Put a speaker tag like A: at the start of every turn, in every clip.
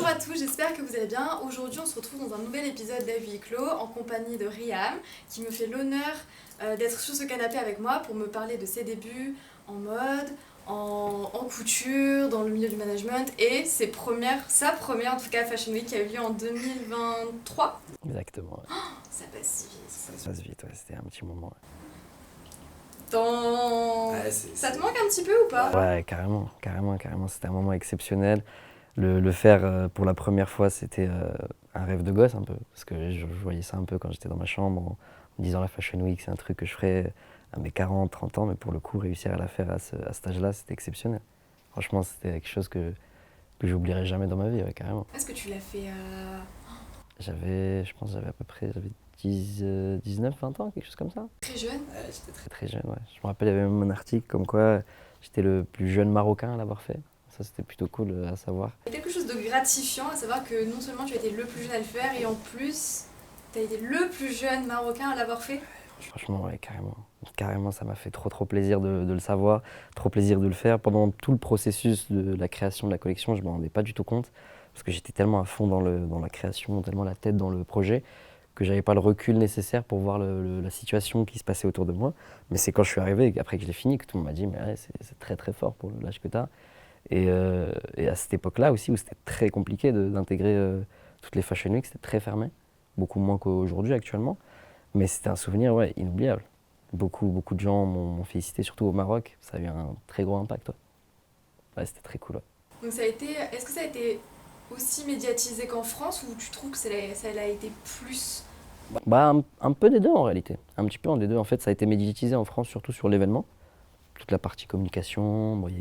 A: à tous, j'espère que vous allez bien. Aujourd'hui, on se retrouve dans un nouvel épisode d'Avis Clos en compagnie de Riam qui me fait l'honneur d'être sur ce canapé avec moi pour me parler de ses débuts en mode, en couture, dans le milieu du management et sa première en tout cas Fashion Week qui a eu lieu en 2023.
B: Exactement. Ouais.
A: Ça passe si vite.
B: Ça passe vite, ouais, c'était un petit moment.
A: Ça te manque un petit peu ou pas?
B: Ouais, carrément. C'était un moment exceptionnel. Le faire pour la première fois, c'était un rêve de gosse un peu. Parce que je voyais ça un peu quand j'étais dans ma chambre en me disant la Fashion Week, c'est un truc que je ferais à mes 40, 30 ans. Mais pour le coup, réussir à la faire à cet âge-là, c'était exceptionnel. Franchement, c'était quelque chose que j'oublierai jamais dans ma vie, ouais, carrément.
A: Est-ce que tu l'as fait
B: Je pense que j'avais à peu près 19, 20 ans, quelque chose comme ça.
A: très jeune?
B: Ouais, j'étais très jeune, ouais. Je me rappelle, il y avait même un article comme quoi j'étais le plus jeune Marocain à l'avoir fait. Ça, c'était plutôt cool à savoir.
A: Il y a quelque chose de gratifiant à savoir que non seulement tu as été le plus jeune à le faire et en plus tu as été le plus jeune Marocain à l'avoir fait.
B: Franchement, ouais, carrément. Carrément, ça m'a fait trop plaisir de le savoir, trop plaisir de le faire. Pendant tout le processus de la création de la collection, je ne m'en rendais pas du tout compte parce que j'étais tellement à fond dans la création, tellement la tête dans le projet que j'avais pas le recul nécessaire pour voir la situation qui se passait autour de moi. Mais c'est quand je suis arrivé, après que je l'ai fini, que tout le monde m'a dit mais ouais, c'est très fort pour l'âge que tu as. Et à cette époque-là aussi, où c'était très compliqué d'intégrer toutes les Fashion Week, c'était très fermé, beaucoup moins qu'aujourd'hui actuellement. Mais c'était un souvenir ouais, inoubliable. Beaucoup de gens m'ont félicité, surtout au Maroc. Ça a eu un très gros impact. Ouais, ouais c'était très cool. Ouais.
A: Donc est-ce que ça a été aussi médiatisé qu'en France ou tu trouves que ça a été plus?
B: Bah, un peu des deux en réalité. Un petit peu des deux. En fait, ça a été médiatisé en France, surtout sur l'événement. Toute la partie communication, bon, il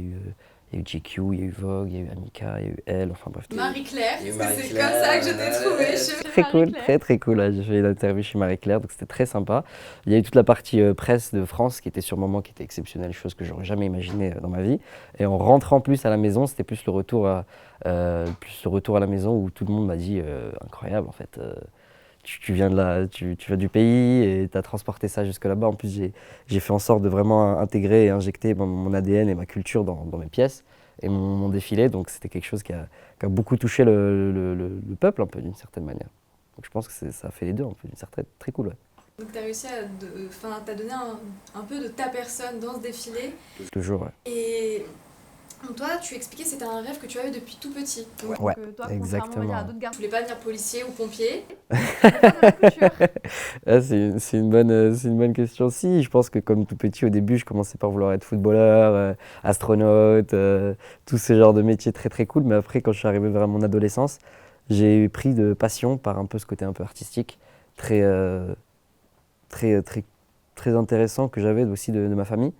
B: y a eu GQ, il y a eu Vogue, il y a eu Amica, il y a eu Elle, enfin bref.
A: Marie-Claire, parce que c'est comme ça que je t'ai trouvée chez
B: Très cool,
A: Marie-Claire.
B: très cool. Là, j'ai fait une interview chez Marie-Claire, donc c'était très sympa. Il y a eu toute la partie presse de France qui était sur le moment, qui était exceptionnelle, chose que j'aurais jamais imaginé dans ma vie. Et en rentrant plus à la maison, c'était plus le retour à la maison où tout le monde m'a dit incroyable en fait. Tu viens tu viens du pays et tu as transporté ça jusque là-bas. En plus, j'ai fait en sorte de vraiment intégrer et injecter mon ADN et ma culture dans mes pièces et mon défilé. Donc, c'était quelque chose qui a beaucoup touché le peuple, un peu, d'une certaine manière. Donc, je pense que ça a fait les deux, un peu, d'une certaine très cool. Ouais.
A: Donc tu as réussi t'as donné un peu de ta personne dans ce défilé.
B: Toujours, ouais.
A: Et donc toi, tu expliquais que c'était un rêve que tu avais depuis tout petit. Donc,
B: Ouais,
A: toi,
B: exactement.
A: contrairement à d'autres garçons, tu voulais pas devenir policier ou pompier.
B: Ah, c'est une bonne question. Si, je pense que comme tout petit, au début, je commençais par vouloir être footballeur, astronaute, tous ces genres de métiers très cool. Mais après, quand je suis arrivé vers mon adolescence, j'ai pris de passion par un peu ce côté un peu artistique, très, très, très, très intéressant que j'avais aussi de ma famille.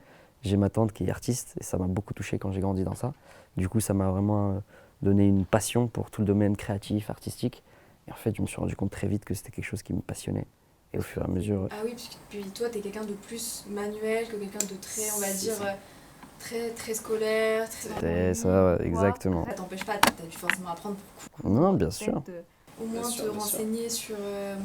B: J'ai ma tante qui est artiste et ça m'a beaucoup touché quand j'ai grandi dans ça. Du coup, ça m'a vraiment donné une passion pour tout le domaine créatif, artistique. Et en fait, je me suis rendu compte très vite que c'était quelque chose qui me passionnait. Et au fur et à mesure.
A: Ah oui, parce que puis toi, t'es quelqu'un de plus manuel que quelqu'un de très, on va dire, très scolaire, très.
B: C'est ça, ouais, exactement.
A: Ça t'empêche pas, t'as dû forcément apprendre beaucoup.
B: Non, bien sûr.
A: Au moins
B: Bien sûr,
A: te
B: bien sûr.
A: renseigner sur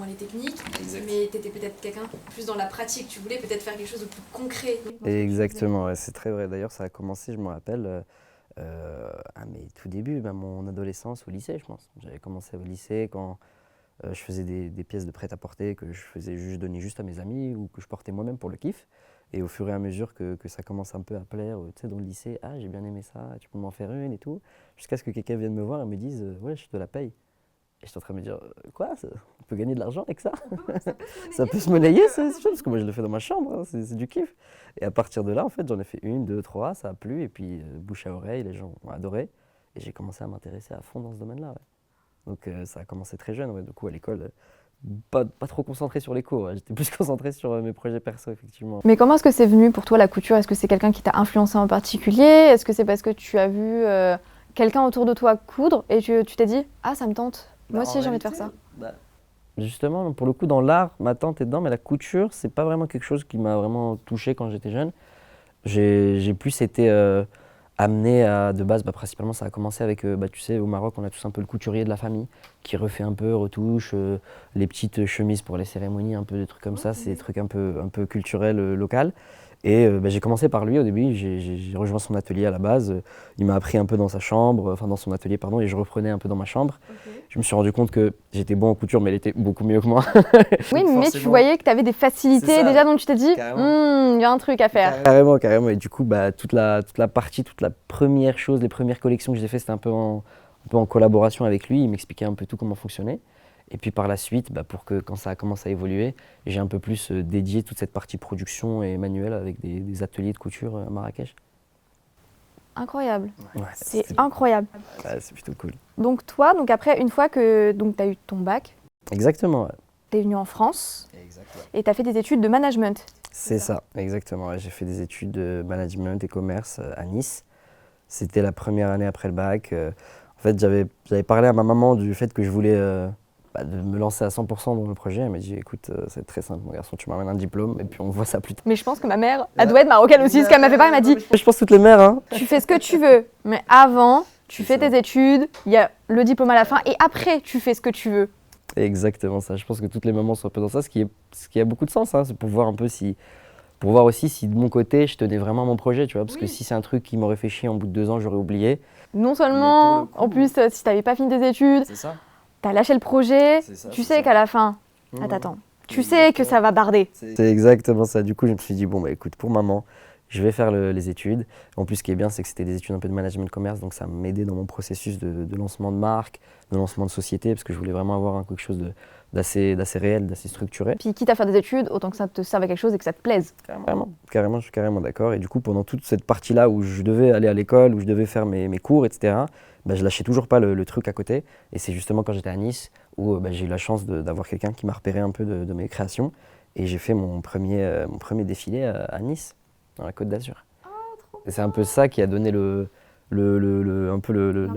A: les techniques,
B: Exact.
A: mais t'étais peut-être quelqu'un plus dans la pratique, tu voulais peut-être faire quelque chose de plus concret.
B: Exactement, ouais, c'est très vrai. D'ailleurs, ça a commencé, je me rappelle, à mes tout débuts, à mon adolescence au lycée, je pense. J'avais commencé au lycée quand je faisais des pièces de prêt-à-porter que je donnais juste à mes amis ou que je portais moi-même pour le kiff. Et au fur et à mesure que ça commence un peu à plaire, tu sais, dans le lycée, ah, j'ai bien aimé ça, tu peux m'en faire une et tout. Jusqu'à ce que quelqu'un vienne me voir et me dise, ouais, je te la paye. Et j'étais en train de me dire, quoi, on peut gagner de l'argent avec ça? Ça peut se monnayer, c'est chose, parce que moi je le fais dans ma chambre, hein, c'est du kiff. Et à partir de là, en fait, j'en ai fait une, deux, trois, ça a plu, et puis bouche à oreille, les gens ont adoré. Et j'ai commencé à m'intéresser à fond dans ce domaine-là. Ouais. Donc ça a commencé très jeune, ouais. Du coup à l'école, pas trop concentré sur les cours, ouais. J'étais plus concentré sur mes projets perso, effectivement.
C: Mais comment est-ce que c'est venu pour toi la couture? Est-ce que c'est quelqu'un qui t'a influencé en particulier? Est-ce que c'est parce que tu as vu quelqu'un autour de toi coudre et tu t'es dit « Ah, ça me tente, moi aussi j'ai envie de faire ça ».
B: Justement, pour le coup, dans l'art, ma tante est dedans, mais la couture, c'est pas vraiment quelque chose qui m'a vraiment touché quand j'étais jeune. J'ai plus été amené à, de base, principalement ça a commencé avec, tu sais, au Maroc, on a tous un peu le couturier de la famille qui refait un peu, retouche, les petites chemises pour les cérémonies, un peu des trucs comme ça, c'est des trucs un peu culturels, local. Et j'ai commencé par lui au début, j'ai rejoint son atelier à la base. Il m'a appris un peu dans sa chambre, enfin dans son atelier, pardon, et je reprenais un peu dans ma chambre. Je me suis rendu compte que j'étais bon en couture, mais il était beaucoup mieux que moi.
C: Oui,
B: Donc
C: mais tu
B: forcément,
C: voyais que tu avais des facilités
B: C'est ça,
C: déjà, donc tu t'es dit,
B: carrément.
C: il y a un truc à faire.
B: Carrément, carrément. Et du coup, toute la partie, toute la première chose, les premières collections que j'ai fait, c'était un peu en collaboration avec lui. Il m'expliquait un peu tout comment fonctionnait. Et puis par la suite, pour que quand ça a commencé à évoluer, j'ai un peu plus dédié toute cette partie production et manuelle avec des ateliers de couture à Marrakech.
C: Incroyable.
B: Ouais,
C: C'est
B: c'était-
C: incroyable.
B: ouais, c'est plutôt cool.
C: Donc toi, après, une fois que tu as eu ton bac,
B: Exactement. Ouais.
C: tu es venu en France
B: Exactement.
C: et tu as fait des études de management.
B: C'est ça, exactement. Ouais. J'ai fait des études de management et commerce à Nice. C'était la première année après le bac. En fait, j'avais parlé à ma maman du fait que je voulais de me lancer à 100% dans le projet. Elle m'a dit, écoute, c'est très simple, mon garçon, tu m'amènes un diplôme et puis on voit ça plus tard.
C: Mais je pense que ma mère, elle doit être marocaine aussi, ce qu'elle m'a fait part, elle m'a dit,
B: Je pense toutes les mères, hein.
C: tu fais ce que tu veux, mais avant, tu
B: C'est
C: fais
B: ça.
C: tes études, il y a le diplôme à la fin, et après, tu fais ce que tu veux.
B: Exactement ça. Je pense que toutes les mamans sont un peu dans ça, ce qui a beaucoup de sens. Hein. C'est pour voir un peu pour voir aussi si de mon côté, je tenais vraiment à mon projet, tu vois. Parce que
A: Oui.
B: si c'est un truc qui m'aurait fait chier en bout de 2 ans, j'aurais oublié.
C: Non seulement,
B: Mais pour le coup-
C: en plus, si t'avais pas fini tes études,
B: C'est ça.
C: t'as lâché le projet,
B: C'est ça,
C: tu
B: c'est
C: sais
B: ça.
C: qu'à la fin, attends, tu sais que ça va barder.
B: C'est exactement ça. Du coup, je me suis dit, bon, écoute, pour maman, je vais faire les études. En plus, ce qui est bien, c'est que c'était des études un peu de management de commerce, donc ça m'aidait dans mon processus de lancement de marque, de lancement de société, parce que je voulais vraiment avoir quelque chose d'assez réel, d'assez structuré.
C: Puis quitte à faire des études, autant que ça te serve à quelque chose et que ça te plaise.
B: Carrément, je suis carrément d'accord. Et du coup, pendant toute cette partie-là où je devais aller à l'école, où je devais faire mes cours, etc., je lâchais toujours pas le truc à côté. Et c'est justement quand j'étais à Nice où j'ai eu la chance d'avoir quelqu'un qui m'a repéré un peu de mes créations. Et j'ai fait mon premier défilé à Nice, dans la Côte d'Azur. Et c'est un peu ça qui a donné la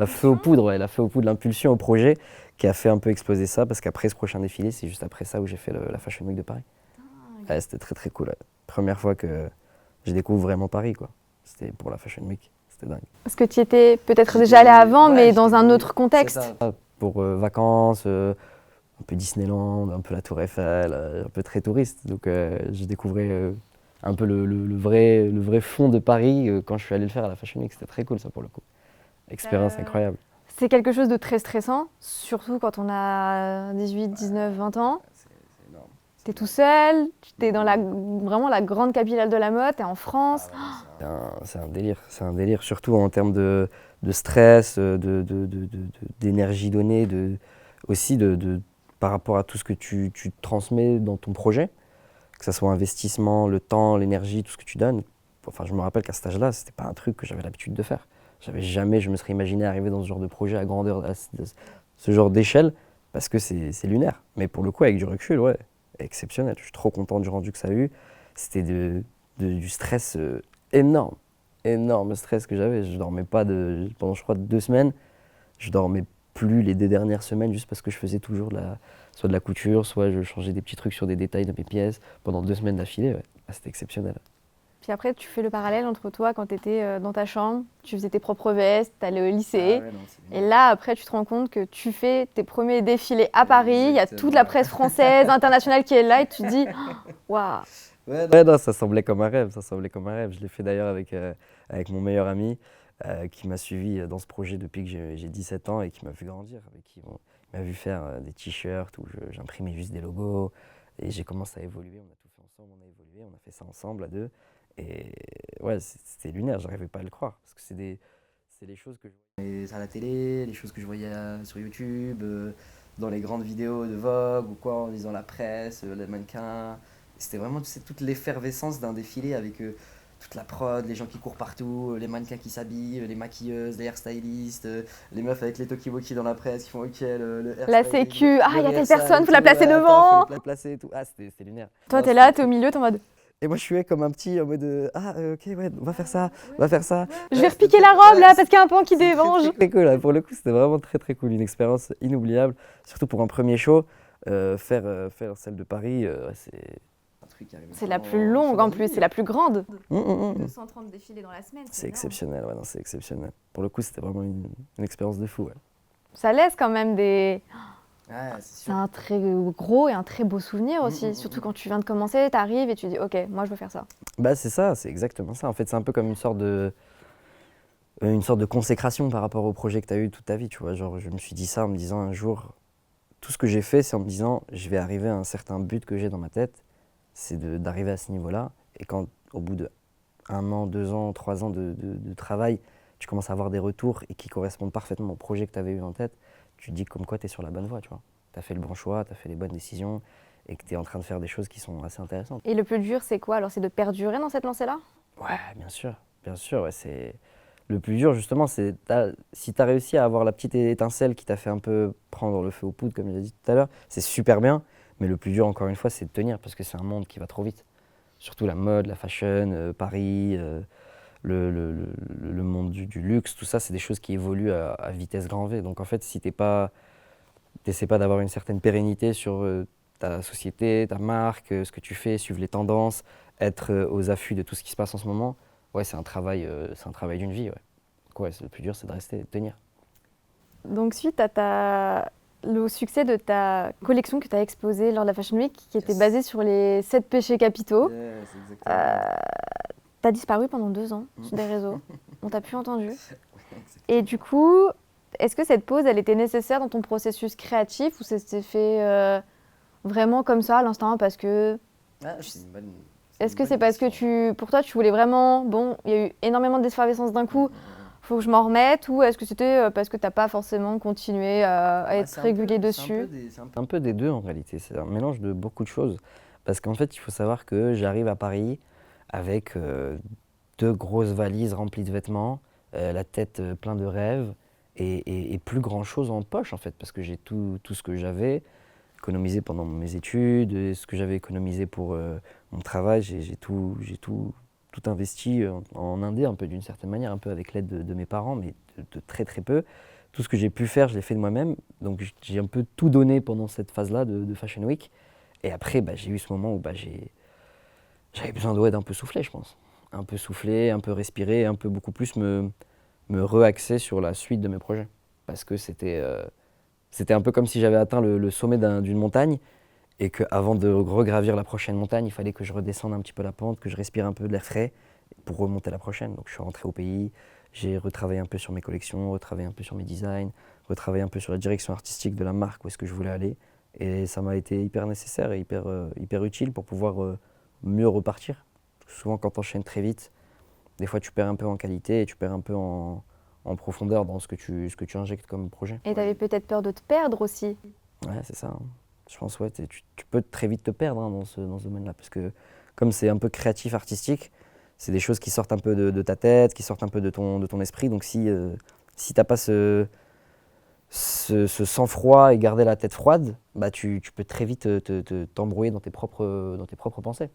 B: feu aux poudres, la feu aux poudres, l'impulsion au projet, qui a fait un peu exploser ça. Parce qu'après ce prochain défilé, c'est juste après ça où j'ai fait la Fashion Week de Paris. Ouais, c'était très très cool. Ouais. Première fois que je découvre vraiment Paris, quoi. C'était pour la Fashion Week. C'était dingue.
C: Parce que tu y étais peut-être déjà allé avant, mais dans un autre contexte.
B: C'est ça. Pour vacances, un peu Disneyland, un peu la Tour Eiffel, un peu très touriste. Donc j'ai découvert un peu le vrai fond de Paris quand je suis allé le faire à la Fashion Week. C'était très cool ça pour le coup. Expérience incroyable.
C: C'est quelque chose de très stressant, surtout quand on a 18, 19, 20 ans.
B: C'est énorme.
C: T'es tout seul, t'es dans vraiment la grande capitale de la mode, t'es en France.
B: C'est un délire, surtout en termes de stress, d'énergie donnée, aussi par rapport à tout ce que tu transmets dans ton projet, que ce soit investissement, le temps, l'énergie, tout ce que tu donnes. Enfin, je me rappelle qu'à cet âge-là, c'était pas un truc que j'avais l'habitude de faire. Jamais je me serais imaginé arriver dans ce genre de projet à grandeur, ce genre d'échelle, parce que c'est lunaire. Mais pour le coup, avec du recul, ouais, exceptionnel. Je suis trop content du rendu que ça a eu. C'était du stress énorme stress que j'avais. Je dormais pas pendant, je crois, 2 semaines. Je dormais plus les 2 dernières semaines juste parce que je faisais toujours soit de la couture, soit je changeais des petits trucs sur des détails de mes pièces pendant 2 semaines d'affilée. Ouais. Ah, c'était exceptionnel.
C: Puis après, tu fais le parallèle entre toi quand t'étais dans ta chambre, tu faisais tes propres vestes, t'allais au lycée. Et là, après, tu te rends compte que tu fais tes premiers défilés à Paris, il y a toute la presse française, internationale qui est là et tu te dis, waouh.
B: Ouais, non, ça semblait comme un rêve, Je l'ai fait d'ailleurs avec mon meilleur ami qui m'a suivi dans ce projet depuis que j'ai 17 ans et qui m'a vu grandir, avec qui il m'a vu faire des t-shirts où j'imprimais juste des logos et j'ai commencé à évoluer, on a tout fait ensemble, on a fait ça ensemble à 2 et ouais, c'était lunaire, j'arrivais pas à le croire parce que c'est les choses que je voyais à la télé, les choses que je voyais sur YouTube, dans les grandes vidéos de Vogue ou quoi, en lisant la presse, les mannequins. C'était vraiment toute l'effervescence d'un défilé avec toute la prod, les gens qui courent partout, les mannequins qui s'habillent, les maquilleuses, les hairstylistes, les meufs avec les talkie-walkie dans la presse qui font OK, le
C: La
B: hairstyling,
C: sécu, ah,
B: le
C: il y a telle
B: rehearsal
C: personne,
B: et
C: faut la
B: tout,
C: placer devant.
B: faut la placer et tout. Ah, c'était lunaire.
C: Toi,
B: Non,
C: t'es là,
B: c'était
C: t'es au milieu, t'es en mode,
B: Et moi, je suis comme un petit en mode OK, ouais, on va faire ça.
C: je vais repiquer la robe là parce qu'il y a un pan qui démange.
B: Très cool, là. Pour le coup, c'était vraiment très très cool, une expérience inoubliable, surtout pour un premier show. Faire celle de Paris, c'est un truc qui arrive
C: C'est la
B: vraiment
C: plus longue en plus, c'est la plus grande.
A: 230 défilés dans la semaine.
B: C'est exceptionnel, ouais, non, c'est exceptionnel. Pour le coup, c'était vraiment une expérience de fou. Ouais.
C: Ça laisse quand même C'est un très gros et un très beau souvenir aussi, surtout quand tu viens de commencer, tu arrives et tu dis ok, moi je veux faire ça.
B: Bah c'est ça, c'est exactement ça. En fait, c'est un peu comme une sorte de consécration par rapport au projet que tu as eu toute ta vie, tu vois. Genre, je me suis dit ça en me disant un jour, tout ce que j'ai fait, c'est en me disant, je vais arriver à un certain but que j'ai dans ma tête, c'est d'arriver à ce niveau-là. Et quand, au bout de 1 an, 2 ans, 3 ans de travail, tu commences à avoir des retours et qui correspondent parfaitement au projet que tu avais eu en tête, tu te dis comme quoi tu es sur la bonne voie, tu vois. Tu as fait le bon choix, tu as fait les bonnes décisions et que tu es en train de faire des choses qui sont assez intéressantes.
C: Et le plus dur, c'est quoi alors? C'est de perdurer dans cette lancée-là?
B: Ouais, bien sûr, ouais, c'est... Le plus dur, justement, c'est si tu as réussi à avoir la petite étincelle qui t'a fait un peu prendre le feu aux poudres, comme je l'ai dit tout à l'heure, c'est super bien. Mais le plus dur, encore une fois, c'est de tenir parce que c'est un monde qui va trop vite. Surtout la mode, la fashion, Paris, le monde du luxe, tout ça, c'est des choses qui évoluent à vitesse grand V. Donc en fait, si t'essaies pas d'avoir une certaine pérennité sur ta société, ta marque, ce que tu fais, suivre les tendances, être aux affûts de tout ce qui se passe en ce moment, ouais, c'est un travail d'une vie. Ouais. Donc ouais, le plus dur, c'est de rester, de tenir.
C: Donc suite à le succès de ta collection que tu as exposée lors de la Fashion Week, qui était basée sur les 7 péchés capitaux, tu as disparu pendant 2 ans sur des réseaux. On t'a plus entendu. Et du coup, est-ce que cette pause, elle était nécessaire dans ton processus créatif ou ça s'est fait vraiment comme ça à l'instant parce que... Est-ce que c'est parce que pour toi, tu voulais vraiment... Bon, il y a eu énormément d'effervescence d'un coup, faut que je m'en remette, ou est-ce que c'était parce que tu n'as pas forcément continué à être régulier dessus?
B: C'est un peu des deux en réalité, c'est un mélange de beaucoup de choses. Parce qu'en fait, il faut savoir que j'arrive à Paris avec 2 grosses valises remplies de vêtements, la tête plein de rêves et plus grand chose en poche en fait, parce que j'ai tout ce que j'avais économisé pendant mes études, et ce que j'avais économisé pour mon travail, j'ai tout investi en indé, un peu d'une certaine manière, un peu avec l'aide de mes parents, mais de très très peu. Tout ce que j'ai pu faire, je l'ai fait de moi-même. Donc j'ai un peu tout donné pendant cette phase-là de Fashion Week. Et après, j'ai eu ce moment où j'avais besoin d'un peu souffler, je pense. Un peu souffler, un peu respirer, un peu beaucoup plus me re-axer sur la suite de mes projets. Parce que c'était un peu comme si j'avais atteint le sommet d'une montagne et qu'avant de regravir la prochaine montagne, il fallait que je redescende un petit peu la pente, que je respire un peu de l'air frais pour remonter la prochaine. Donc je suis rentré au pays, j'ai retravaillé un peu sur mes collections, retravaillé un peu sur mes designs, retravaillé un peu sur la direction artistique de la marque, où est-ce que je voulais aller. Et ça m'a été hyper nécessaire et hyper utile pour pouvoir mieux repartir. Parce que souvent quand tu enchaînes très vite, des fois tu perds un peu en qualité et tu perds un peu en profondeur dans ce que tu injectes comme projet.
C: Et tu avais peut-être peur de te perdre aussi.
B: Ouais, c'est ça. Je pense ouais, tu peux très vite te perdre dans ce domaine-là. Parce que comme c'est un peu créatif, artistique, c'est des choses qui sortent un peu de ta tête, qui sortent un peu de ton esprit. Donc si tu n'as pas ce sang-froid et garder la tête froide, tu peux très vite t'embrouiller dans tes propres pensées.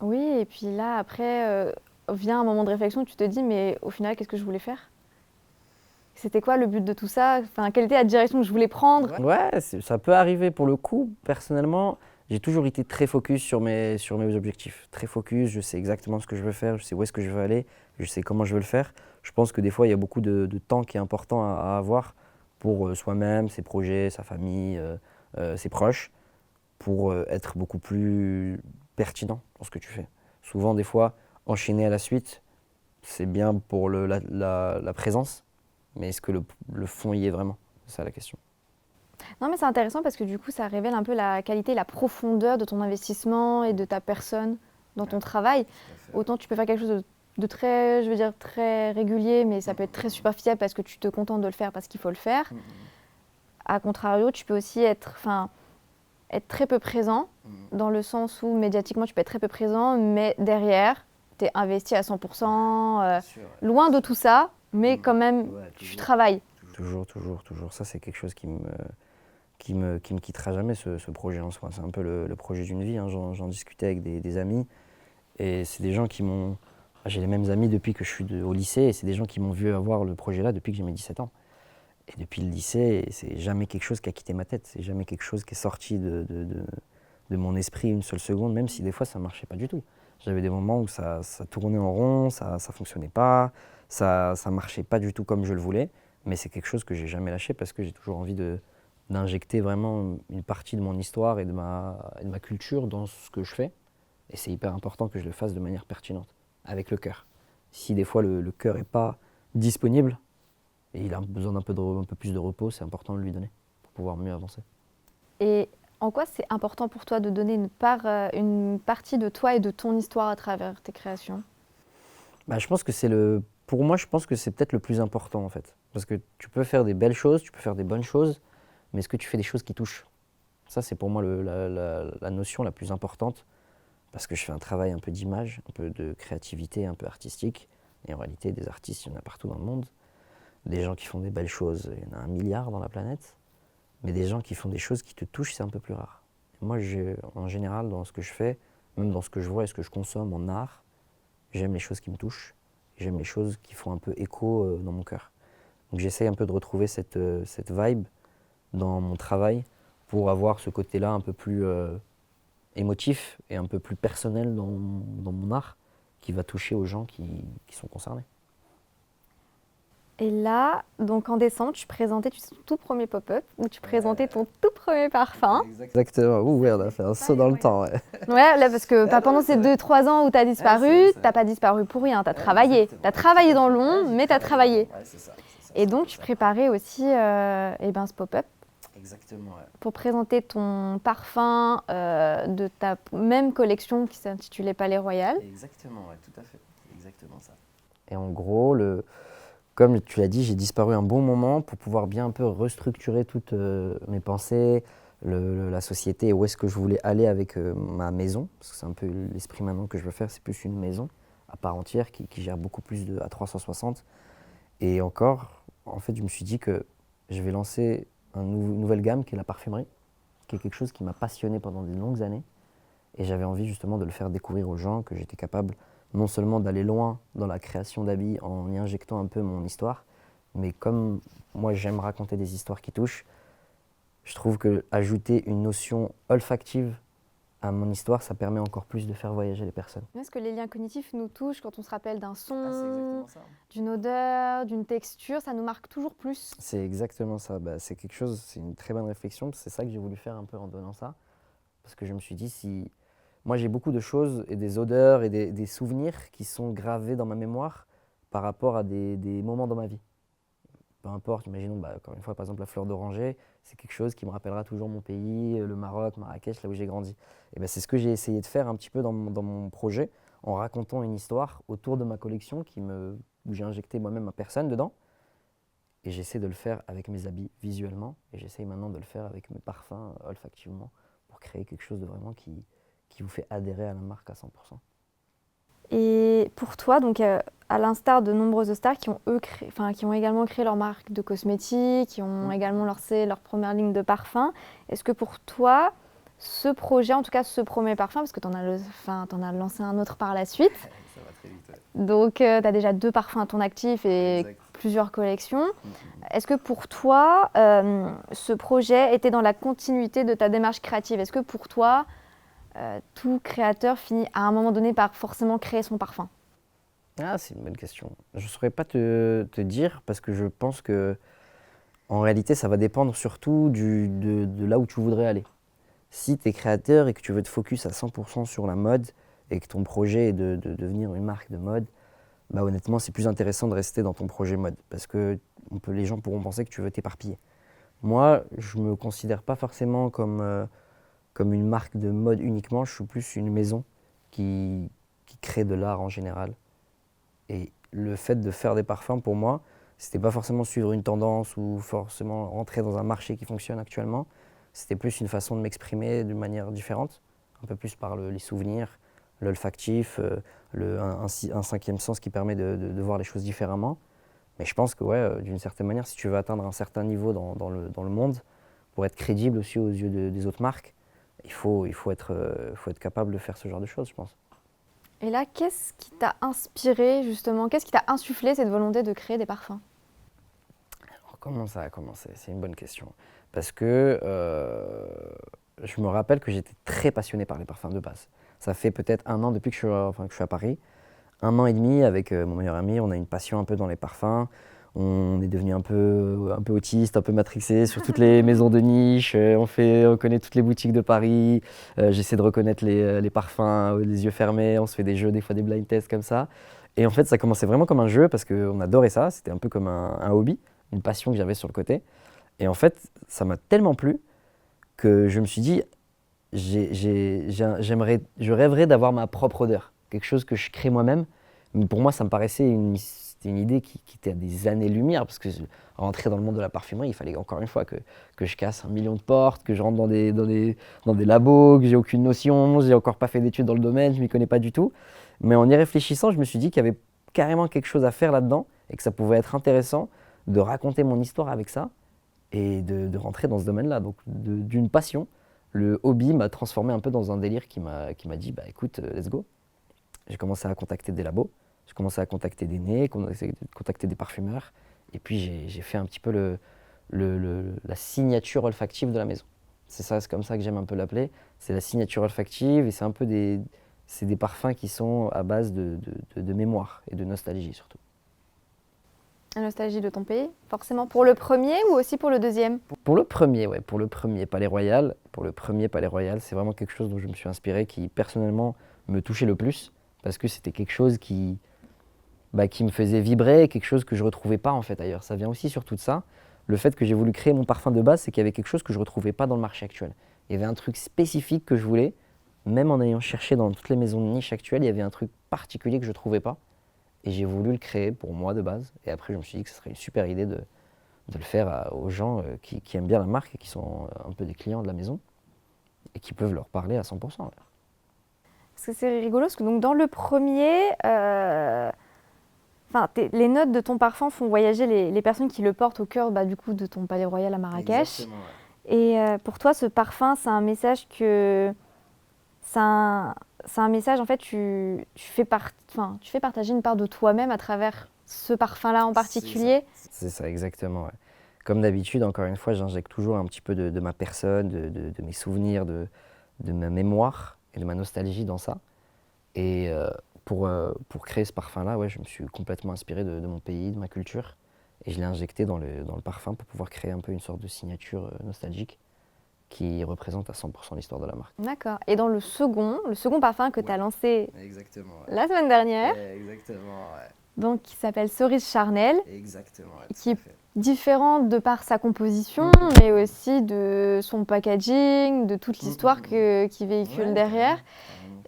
C: Oui, et puis là, après, vient un moment de réflexion où tu te dis, mais au final, qu'est-ce que je voulais faire? C'était quoi le but de tout ça? Enfin, quelle était la direction que je voulais prendre?
B: Ouais, ça peut arriver pour le coup. Personnellement, j'ai toujours été très focus sur mes objectifs. Très focus, je sais exactement ce que je veux faire, je sais où est-ce que je veux aller, je sais comment je veux le faire. Je pense que des fois, il y a beaucoup de temps qui est important à avoir pour soi-même, ses projets, sa famille, ses proches, pour être beaucoup plus pertinent dans ce que tu fais. Souvent, des fois, enchaîner à la suite, c'est bien pour la présence, mais est-ce que le fond y est vraiment? C'est ça la question.
C: Non, mais c'est intéressant parce que du coup, ça révèle un peu la qualité, la profondeur de ton investissement et de ta personne dans ton travail. Autant tu peux faire quelque chose de très, je veux dire, très régulier, mais ça peut être très superficiel parce que tu te contentes de le faire parce qu'il faut le faire. A contrario, tu peux aussi être très peu présent, dans le sens où médiatiquement, tu peux être très peu présent, mais derrière, tu es investi à 100%, loin de tout ça, mais quand même, tu travailles.
B: Toujours. Ça, c'est quelque chose qui me quittera jamais, ce projet en soi. C'est un peu le projet d'une vie. Hein. J'en discutais avec des amis. Et c'est des gens qui m'ont... J'ai les mêmes amis depuis que je suis au lycée. Et c'est des gens qui m'ont vu avoir le projet-là depuis que j'ai mes 17 ans. Et depuis le lycée, c'est jamais quelque chose qui a quitté ma tête. C'est jamais quelque chose qui est sorti de mon esprit une seule seconde, même si des fois, ça ne marchait pas du tout. J'avais des moments où ça tournait en rond, ça ne fonctionnait pas, ça ne marchait pas du tout comme je le voulais. Mais c'est quelque chose que j'ai jamais lâché parce que j'ai toujours envie de d'injecter vraiment une partie de mon histoire et de ma culture dans ce que je fais. Et c'est hyper important que je le fasse de manière pertinente, avec le cœur. Si des fois le cœur n'est pas disponible et il a besoin un peu plus de repos, c'est important de lui donner pour pouvoir mieux avancer.
C: Et en quoi c'est important pour toi de donner une partie de toi et de ton histoire à travers tes créations?
B: Je pense que pour moi, je pense que c'est peut-être le plus important en fait. Parce que tu peux faire des belles choses, tu peux faire des bonnes choses, mais est-ce que tu fais des choses qui touchent? Ça, c'est pour moi la notion la plus importante. Parce que je fais un travail un peu d'image, un peu de créativité, un peu artistique. Et en réalité, des artistes, il y en a partout dans le monde. Des gens qui font des belles choses, il y en a 1 milliard dans la planète. Mais des gens qui font des choses qui te touchent, c'est un peu plus rare. Et moi, en général, dans ce que je fais, même dans ce que je vois et ce que je consomme en art, j'aime les choses qui me touchent. J'aime les choses qui font un peu écho dans mon cœur. Donc j'essaye un peu de retrouver cette vibe dans mon travail pour avoir ce côté-là un peu plus émotif et un peu plus personnel dans mon art qui va toucher aux gens qui sont concernés.
C: Et là, donc en décembre, tu présentais ton tout premier pop-up où tu présentais ton tout premier parfum.
B: Exactement. Ouh, ouais, on a fait un saut dans le temps. Ouais,
C: ouais là, parce que pendant ces 2-3 ans où tu as disparu, tu n'as pas disparu pour rien, tu as travaillé. Tu as travaillé dans l'ombre, mais tu as travaillé.
B: Ouais, c'est ça.
C: Et donc, tu préparais aussi ce pop-up.
B: Exactement, ouais.
C: Pour présenter ton parfum de ta même collection qui s'intitulait Palais Royal.
B: Exactement, ouais, tout à fait. C'est exactement ça. Et en gros, comme tu l'as dit, j'ai disparu un bon moment pour pouvoir bien un peu restructurer toutes mes pensées, la société et où est-ce que je voulais aller avec ma maison. Parce que c'est un peu l'esprit maintenant que je veux faire, c'est plus une maison à part entière qui gère beaucoup plus à 360. Et encore, en fait, je me suis dit que je vais lancer une nouvelle gamme qui est la parfumerie, qui est quelque chose qui m'a passionné pendant de longues années. Et j'avais envie justement de le faire découvrir aux gens, que j'étais capable non seulement d'aller loin dans la création d'habits en y injectant un peu mon histoire, mais comme moi j'aime raconter des histoires qui touchent, je trouve que ajouter une notion olfactive à mon histoire, ça permet encore plus de faire voyager les personnes.
C: Est-ce que les liens cognitifs nous touchent quand on se rappelle d'un son,
B: ça.
C: d'une odeur, d'une texture, ça nous marque toujours plus?
B: C'est exactement ça. C'est quelque chose, c'est une très bonne réflexion. C'est ça que j'ai voulu faire un peu en donnant ça. Parce que je me suis dit, si moi j'ai beaucoup de choses et des odeurs et des souvenirs qui sont gravés dans ma mémoire par rapport à des moments dans ma vie. Peu importe, imaginons, encore une fois, par exemple, la fleur d'oranger, c'est quelque chose qui me rappellera toujours mon pays, le Maroc, Marrakech, là où j'ai grandi. Et c'est ce que j'ai essayé de faire un petit peu dans mon projet, en racontant une histoire autour de ma collection où j'ai injecté moi-même ma personne dedans. Et j'essaie de le faire avec mes habits visuellement, et j'essaie maintenant de le faire avec mes parfums olfactivement, pour créer quelque chose de vraiment qui vous fait adhérer à la marque à 100%.
C: Et pour toi, donc à l'instar de nombreuses stars qui ont également créé leur marque de cosmétiques, qui ont également lancé leur première ligne de parfum, est-ce que pour toi, ce projet, en tout cas ce premier parfum, parce que tu en as lancé un autre par la suite,
B: ça va très vite, ouais.
C: Donc tu as déjà 2 parfums à ton actif et plusieurs collections. Est-ce que pour toi, ce projet était dans la continuité de ta démarche créative? Est-ce que pour toi, tout créateur finit à un moment donné par forcément créer son parfum?
B: Ah, c'est une bonne question. Je ne saurais pas te dire parce que je pense que en réalité, ça va dépendre surtout de là où tu voudrais aller. Si tu es créateur et que tu veux te focus à 100% sur la mode et que ton projet est de devenir une marque de mode, honnêtement, c'est plus intéressant de rester dans ton projet mode parce que les gens pourront penser que tu veux t'éparpiller. Moi, je ne me considère pas forcément comme une marque de mode uniquement, je suis plus une maison qui crée de l'art en général. Et le fait de faire des parfums, pour moi, c'était pas forcément suivre une tendance ou forcément rentrer dans un marché qui fonctionne actuellement. C'était plus une façon de m'exprimer d'une manière différente, un peu plus par les souvenirs, l'olfactif, un 5e sens qui permet de voir les choses différemment. Mais je pense que d'une certaine manière, si tu veux atteindre un certain niveau dans le monde, pour être crédible aussi aux yeux des autres marques, il faut être capable de faire ce genre de choses, je pense.
C: Et là, qu'est-ce qui t'a inspiré justement? Qu'est-ce qui t'a insufflé cette volonté de créer des parfums?
B: Alors, comment ça a commencé? C'est une bonne question. Parce que je me rappelle que j'étais très passionné par les parfums de base. Ça fait peut-être 1 an depuis que je suis à Paris. 1 an et demi avec mon meilleur ami, on a une passion un peu dans les parfums. On est devenu un peu autiste, un peu matrixé sur toutes les maisons de niche. On connaît toutes les boutiques de Paris. J'essaie de reconnaître les parfums, les yeux fermés. On se fait des jeux, des fois des blind tests comme ça. Et en fait, ça commençait vraiment comme un jeu parce qu'on adorait ça. C'était un peu comme un hobby, une passion que j'avais sur le côté. Et en fait, ça m'a tellement plu que je me suis dit, je rêverais d'avoir ma propre odeur, quelque chose que je crée moi-même. Mais pour moi, ça me paraissait c'était une idée qui était à des années-lumière, parce que rentrer dans le monde de la parfumerie, il fallait encore une fois que je casse 1 million de portes, que je rentre dans des labos, que j'ai aucune notion, j'ai encore pas fait d'études dans le domaine, je m'y connais pas du tout. Mais en y réfléchissant, je me suis dit qu'il y avait carrément quelque chose à faire là-dedans et que ça pouvait être intéressant de raconter mon histoire avec ça et de rentrer dans ce domaine-là. Donc d'une passion, le hobby m'a transformé un peu dans un délire qui m'a dit bah écoute, let's go. J'ai commencé à contacter des labos, j'ai commencé à contacter des nez, contacter des parfumeurs et puis j'ai fait un petit peu la signature olfactive de la maison. C'est comme ça que j'aime un peu l'appeler. C'est la signature olfactive et c'est un peu des parfums qui sont à base de mémoire et de nostalgie surtout.
C: La nostalgie de ton pays, forcément pour le premier ou aussi pour le deuxième?
B: Pour le premier, ouais, pour le premier Palais Royal. Pour le premier Palais Royal, c'est vraiment quelque chose dont je me suis inspiré, qui personnellement me touchait le plus, parce que c'était quelque chose qui me faisait vibrer, quelque chose que je ne retrouvais pas en fait ailleurs. Ça vient aussi surtout de ça. Le fait que j'ai voulu créer mon parfum de base, c'est qu'il y avait quelque chose que je ne retrouvais pas dans le marché actuel. Il y avait un truc spécifique que je voulais, même en ayant cherché dans toutes les maisons de niche actuelles, il y avait un truc particulier que je ne trouvais pas. Et j'ai voulu le créer pour moi de base. Et après, je me suis dit que ce serait une super idée de le faire aux gens qui aiment bien la marque et qui sont un peu des clients de la maison et qui peuvent leur parler à 100%.
C: Parce que c'est rigolo, parce que donc dans le premier, les notes de ton parfum font voyager les personnes qui le portent au cœur du coup, de ton Palais Royal à Marrakech.
B: Exactement, ouais.
C: Et pour toi, ce parfum, c'est un message c'est un message, en fait, tu fais partager une part de toi-même à travers ce parfum-là en particulier.
B: C'est ça, exactement. Ouais. Comme d'habitude, encore une fois, j'injecte toujours un petit peu de ma personne, de mes souvenirs, de ma mémoire et de ma nostalgie dans ça. Et pour créer ce parfum-là, ouais, je me suis complètement inspiré de mon pays, de ma culture. Et je l'ai injecté dans le parfum pour pouvoir créer un peu une sorte de signature nostalgique qui représente à 100% l'histoire de la marque.
C: D'accord. Et dans le second parfum que tu as lancé
B: exactement, ouais.
C: la semaine dernière,
B: exactement, ouais.
C: Donc qui s'appelle Cerise Charnel,
B: exactement, ouais,
C: qui est différent de par sa composition, mais aussi de son packaging, de toute l'histoire qui véhicule derrière.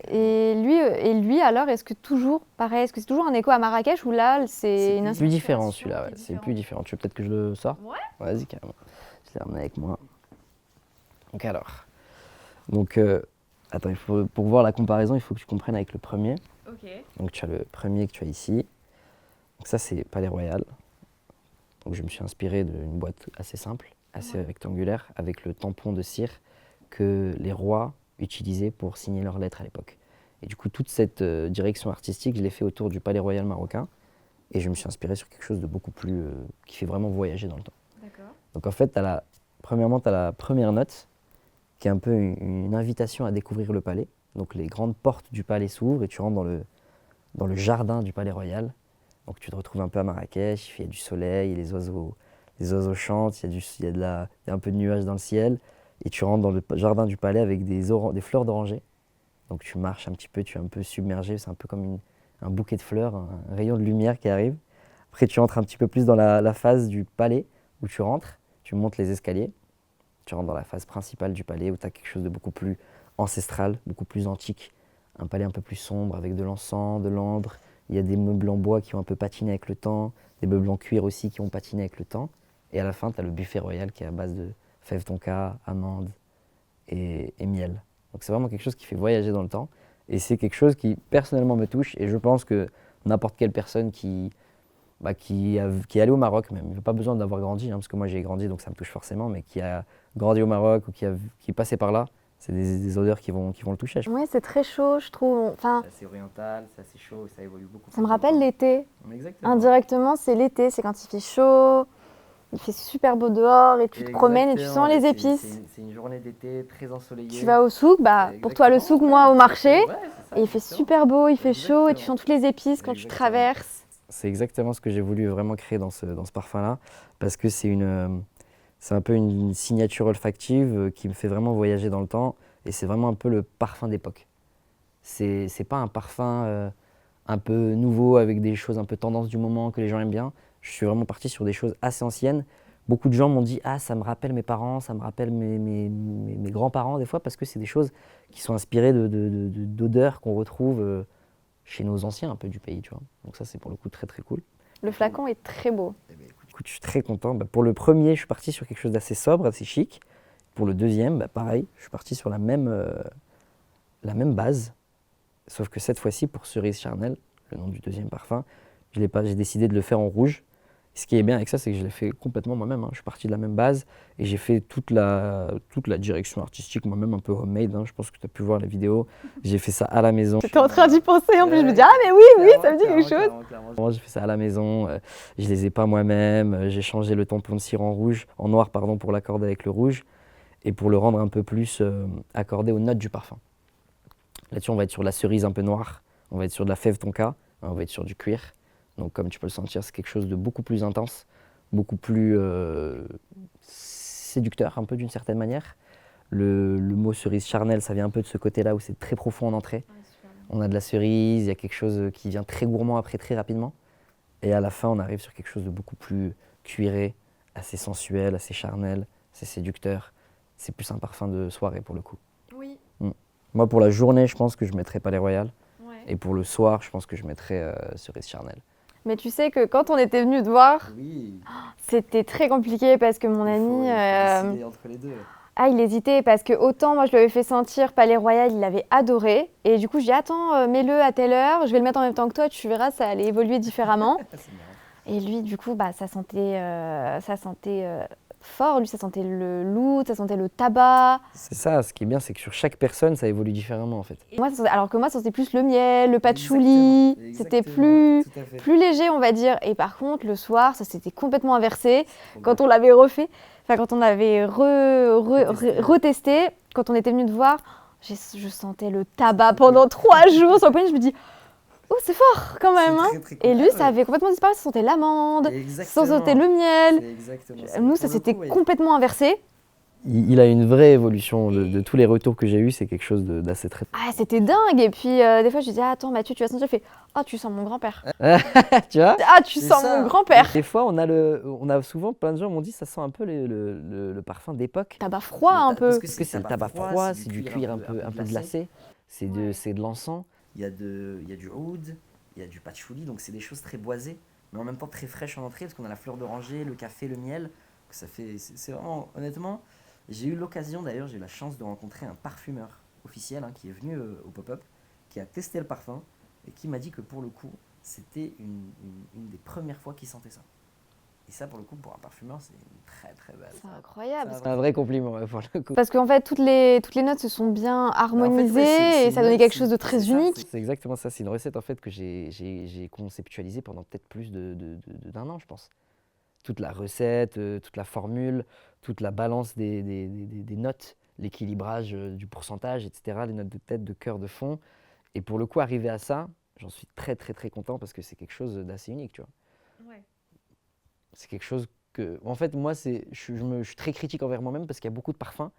C: Et lui alors, est-ce que c'est toujours un écho à Marrakech ou là c'est une
B: plus différent celui-là, ouais. C'est plus différent. Tu veux peut-être que je le sors?
A: Ouais.
B: Vas-y, carrément. Je l'ai ramené avec moi. Donc attends, pour voir la comparaison, il faut que tu comprennes avec le premier.
A: Ok.
B: Donc tu as le premier que tu as ici. Donc ça c'est Palais Royal. Donc je me suis inspiré d'une boîte assez simple, assez rectangulaire, avec le tampon de cire que les rois utilisaient pour signer leurs lettres à l'époque. Et du coup toute cette direction artistique, je l'ai fait autour du Palais Royal marocain. Et je me suis inspiré sur quelque chose de beaucoup plus, qui fait vraiment voyager dans le temps.
A: D'accord.
B: Donc en fait, premièrement, tu as la première note, qui est un peu une invitation à découvrir le palais. Donc les grandes portes du palais s'ouvrent et tu rentres dans le jardin du Palais Royal. Donc tu te retrouves un peu à Marrakech, il y a du soleil, les oiseaux chantent, il y a un peu de nuages dans le ciel. Et tu rentres dans le jardin du palais avec des fleurs d'oranger. Donc tu marches un petit peu, tu es un peu submergé, c'est un peu comme un bouquet de fleurs, un rayon de lumière qui arrive. Après tu entres un petit peu plus dans la phase du palais où tu rentres, tu montes les escaliers. Tu rentres dans la phase principale du palais où tu as quelque chose de beaucoup plus ancestral, beaucoup plus antique. Un palais un peu plus sombre avec de l'encens, de l'ambre. Il y a des meubles en bois qui ont un peu patiné avec le temps, des meubles en cuir aussi qui ont patiné avec le temps. Et à la fin, tu as le buffet royal qui est à base de fèves tonka, amandes et miel. Donc c'est vraiment quelque chose qui fait voyager dans le temps. Et c'est quelque chose qui personnellement me touche. Et je pense que n'importe quelle personne qui est allé au Maroc même, il n'y a pas besoin d'avoir grandi, parce que moi j'ai grandi donc ça me touche forcément, mais qui a grandi au Maroc ou qui est passé par là, c'est des odeurs qui vont le toucher.
C: Oui, c'est très chaud, je trouve. Enfin,
B: c'est assez oriental, c'est assez chaud, ça évolue beaucoup.
C: Ça me rappelle l'été.
B: Exactement.
C: Indirectement, c'est l'été, c'est quand il fait chaud, il fait super beau dehors et tu te promènes et tu sens les épices.
B: C'est une journée d'été très ensoleillée.
C: Tu vas au souk, pour toi le souk, moi au marché, et il fait super beau, il fait chaud et tu sens toutes les épices quand tu traverses.
B: C'est exactement ce que j'ai voulu vraiment créer dans ce parfum-là, parce que c'est un peu une signature olfactive qui me fait vraiment voyager dans le temps, et c'est vraiment un peu le parfum d'époque. C'est pas un parfum un peu nouveau avec des choses un peu tendance du moment que les gens aiment bien. Je suis vraiment parti sur des choses assez anciennes. Beaucoup de gens m'ont dit « Ah, ça me rappelle mes parents, ça me rappelle mes grands-parents » des fois, parce que c'est des choses qui sont inspirées d'odeurs qu'on retrouve chez nos anciens un peu du pays, tu vois. Donc ça, c'est pour le coup très très cool.
C: Le flacon est très beau.
B: Écoute, je suis très content. Pour le premier, je suis parti sur quelque chose d'assez sobre, assez chic. Pour le deuxième, pareil, je suis parti sur la même base, sauf que cette fois-ci, pour Cerise Charnel, le nom du deuxième parfum, j'ai décidé de le faire en rouge. Ce qui est bien avec ça, c'est que je l'ai fait complètement moi-même. Je suis parti de la même base et j'ai fait toute la direction artistique moi-même, un peu homemade. Je pense que tu as pu voir les vidéos. J'ai fait ça à la maison.
C: J'étais en train d'y penser, en plus je me dis « Ah mais oui, ça me dit quelque chose !»
B: J'ai fait ça à la maison, je les ai pas moi-même. J'ai changé le tampon de cire en noir pour l'accorder avec le rouge et pour le rendre un peu plus accordé aux notes du parfum. Là-dessus, on va être sur la cerise un peu noire, on va être sur de la fève tonka, on va être sur du cuir. Donc comme tu peux le sentir, c'est quelque chose de beaucoup plus intense, beaucoup plus séducteur un peu d'une certaine manière. Le mot cerise charnel, ça vient un peu de ce côté-là où c'est très profond en entrée. On a de la cerise, il y a quelque chose qui vient très gourmand après très rapidement. Et à la fin, on arrive sur quelque chose de beaucoup plus cuiré, assez sensuel, assez charnel, assez séducteur. C'est plus un parfum de soirée pour le coup.
A: Oui.
B: Moi, pour la journée, je pense que je mettrais Palais Royal.
A: Ouais.
B: Et pour le soir, je pense que je mettrais cerise charnel.
C: Mais tu sais que quand on était venu te voir,
B: Oui.
C: c'était très compliqué parce que mon ami,
B: entre les deux.
C: il hésitait parce que autant moi je lui avais fait sentir Palais Royal, il avait adoré. Et du coup, je dis attends, mets-le à telle heure, je vais le mettre en même temps que toi, tu verras, ça allait évoluer différemment. Et lui, du coup, ça sentait fort. Lui, ça sentait le lourd, ça sentait le tabac.
B: C'est ça, ce qui est bien, c'est que sur chaque personne, ça évolue différemment en fait.
C: Alors que moi, ça sentait plus le miel, le patchouli. C'était plus léger, on va dire. Et par contre, le soir, ça s'était complètement inversé. Quand on l'avait refait, quand on avait retesté, quand on était venu te voir, je sentais le tabac pendant 3 jours sur le poignet. Je me dis, oh, c'est fort quand même. Et lui, ça avait complètement disparu. Ça sentait l'amande, ça sentait le miel. Nous, ça s'était complètement inversé.
B: Il a une vraie évolution de tous les retours que j'ai eus, c'est quelque chose d'assez très...
C: Ah, c'était dingue. Et puis, des fois, je disais, attends, Mathieu, tu vas sentir. Il fait, oh, tu sens mon grand-père.
B: Tu vois?
C: Ah, tu sens mon grand-père.
B: Des fois, on a souvent, plein de gens m'ont dit, ça sent un peu le parfum d'époque.
C: Tabac froid un peu.
B: Parce que c'est le tabac froid, c'est du cuir un peu glacé, c'est de l'encens. Il y a du oud, il y a du patchouli, donc c'est des choses très boisées, mais en même temps très fraîches en entrée, parce qu'on a la fleur d'oranger, le café, le miel. C'est vraiment, honnêtement, j'ai eu l'occasion d'ailleurs, j'ai eu la chance de rencontrer un parfumeur officiel qui est venu au pop-up, qui a testé le parfum et qui m'a dit que pour le coup, c'était une des premières fois qu'il sentait ça. Et ça, pour le coup, pour un parfumeur, c'est une très très belle.
C: C'est incroyable.
B: C'est un vrai compliment pour le coup.
C: Parce qu'en fait, toutes les notes se sont bien harmonisées et ça donnait quelque chose de très unique.
B: C'est exactement ça. C'est une recette en fait que j'ai conceptualisée pendant peut-être plus d'1 an, je pense. Toute la recette, toute la formule, toute la balance des notes, l'équilibrage du pourcentage, etc., les notes de tête, de cœur, de fond. Et pour le coup, arriver à ça, j'en suis très très très content parce que c'est quelque chose d'assez unique, tu vois.
A: Ouais.
B: C'est quelque chose que... En fait, moi, je suis très critique envers moi-même parce qu'il y a beaucoup de parfums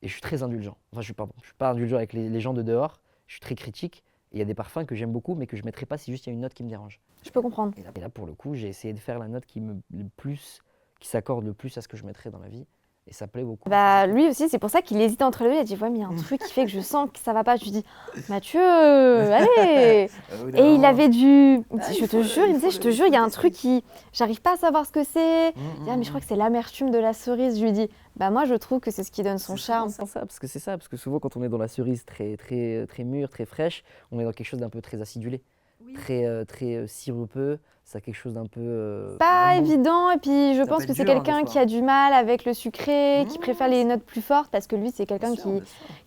B: et je suis très indulgent. Enfin, je suis pas indulgent avec les gens de dehors, je suis très critique. Et il y a des parfums que j'aime beaucoup mais que je ne mettrai pas si juste il y a une note qui me dérange.
C: Je peux comprendre.
B: Et là, pour le coup, j'ai essayé de faire la note qui s'accorde le plus à ce que je mettrais dans ma vie. Et ça plaît beaucoup.
C: Lui aussi, c'est pour ça qu'il hésitait entre les deux. Il a dit, ouais, mais il y a un truc qui fait que je sens que ça va pas. Je lui dis, Mathieu, allez. Et il avait je te jure, il me disait, je te jure, il y a un truc j'arrive pas à savoir ce que c'est. Mais je crois que c'est l'amertume de la cerise. Je lui dis, moi, je trouve que c'est ce qui donne son charme.
B: Parce que souvent, quand on est dans la cerise très, très, très mûre, très fraîche, on est dans quelque chose d'un peu très acidulé. Oui. Très sirupeux, ça a quelque chose d'un peu...
C: pas évident, et puis je pense que c'est quelqu'un qui a du mal avec le sucré, qui préfère les notes plus fortes, parce que lui c'est quelqu'un